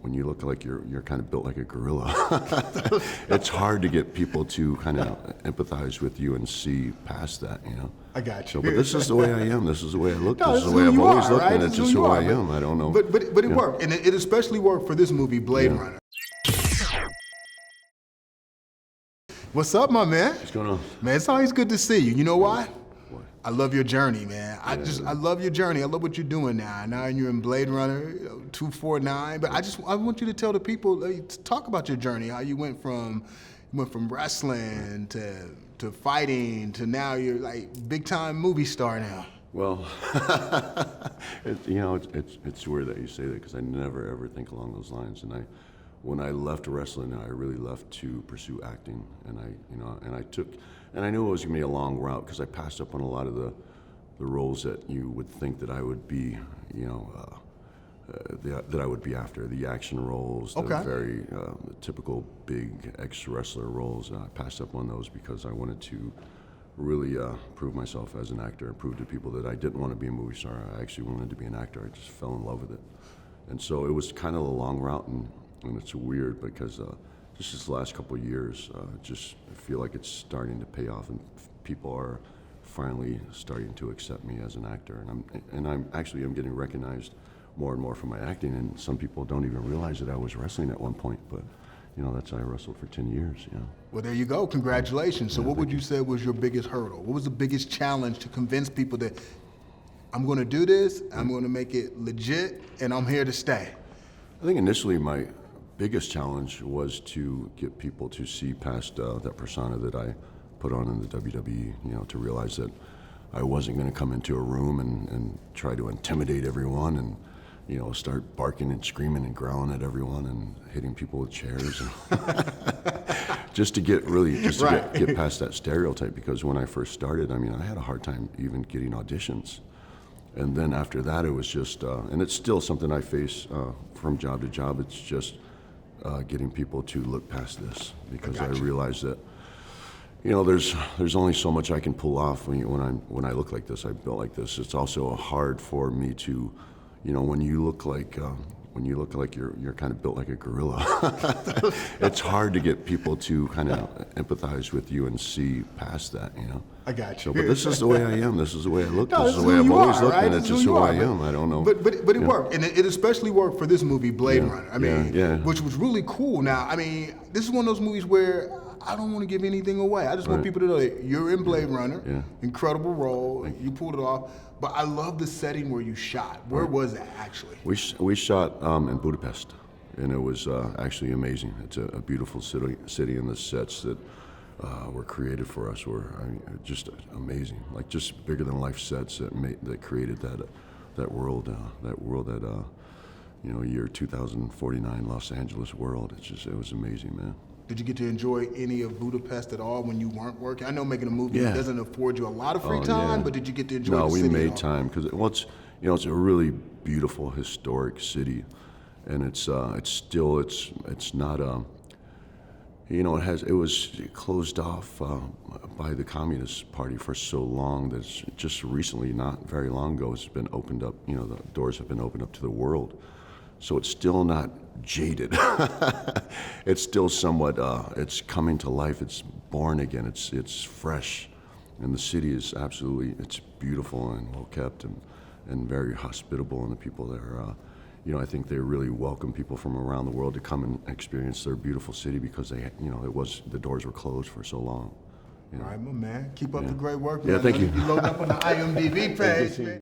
When you look like you're kind of built like a gorilla, it's hard to get people to kind of empathize with you and see past that, you know. I got you. So, but this is the way I am. This is the way I look. No, this is the way I've always looked, right? and it's just who I am. I don't know. But it worked, and it especially worked for this movie, Blade Runner. What's up, my man? What's going on? Man, it's always good to see you. You know why? What? I love your journey, man. I love your journey. I love what you're doing now. Now you're in Blade Runner 249. But I want you to tell the people, talk about your journey. How you went from wrestling to fighting to now you're like big time movie star now. Well, it's weird that you say that because I never ever think along those lines. And when I left wrestling, I really left to pursue acting, and I knew it was gonna be a long route because I passed up on a lot of the roles that you would think that I would be, that I would be after, the action roles, the very the typical big ex-wrestler roles. I passed up on those because I wanted to really prove myself as an actor, prove to people that I didn't want to be a movie star. I actually wanted to be an actor. I just fell in love with it, and so it was kind of a long route. And it's weird because just this last couple of years, I feel like it's starting to pay off, and people are finally starting to accept me as an actor, and I'm getting recognized more and more for my acting. And some people don't even realize that I was wrestling at one point, but I wrestled for 10 years. Well, there you go. Congratulations. So, what would you say was your biggest hurdle? What was the biggest challenge to convince people that I'm going to do this, I'm going to make it legit, and I'm here to stay? I think initially my biggest challenge was to get people to see past that persona that I put on in the WWE, to realize that I wasn't going to come into a room and try to intimidate everyone and, start barking and screaming and growling at everyone and hitting people with chairs. Just to get get past that stereotype, because when I first started, I had a hard time even getting auditions. And then after that, it was just, and it's still something I face from job to job, it's just getting people to look past this, because I realize that there's only so much I can pull off when I look like this. I built like this. It's also hard for me to, when you look like you're kind of built like a gorilla. It's hard to get people to kind of empathize with you and see past that. I got you. So, but this is the way I am. This is the way I look. This is the way I've always looked, and it's just who I am. I don't know. But it worked, and it especially worked for this movie, Blade Runner. Which was really cool. Now, this is one of those movies where I don't want to give anything away. I just want people to know that you're in Blade Runner. Incredible role. You pulled it off. But I love the setting where you shot. Where was that actually? We shot in Budapest, and it was actually amazing. It's a beautiful city, and the sets that were created for us were just amazing. Like just bigger than life sets that created that world year 2049 Los Angeles world. It was amazing, man. Did you get to enjoy any of Budapest at all when you weren't working? I know making a movie doesn't afford you a lot of free time, but did you get to enjoy the city? No, we made time because it's a really beautiful historic city, and it's not it was closed off by the Communist Party for so long that it's just recently, not very long ago, it's been opened up. The doors have been opened up to the world. So it's still not jaded. It's still somewhat, it's coming to life. It's born again. It's fresh. And the city is it's beautiful and well kept and very hospitable. And the people there, I think they really welcome people from around the world to come and experience their beautiful city, because the doors were closed for so long. All right, my man. Keep up the great work. Yeah, thank you. You load up on the IMDb page.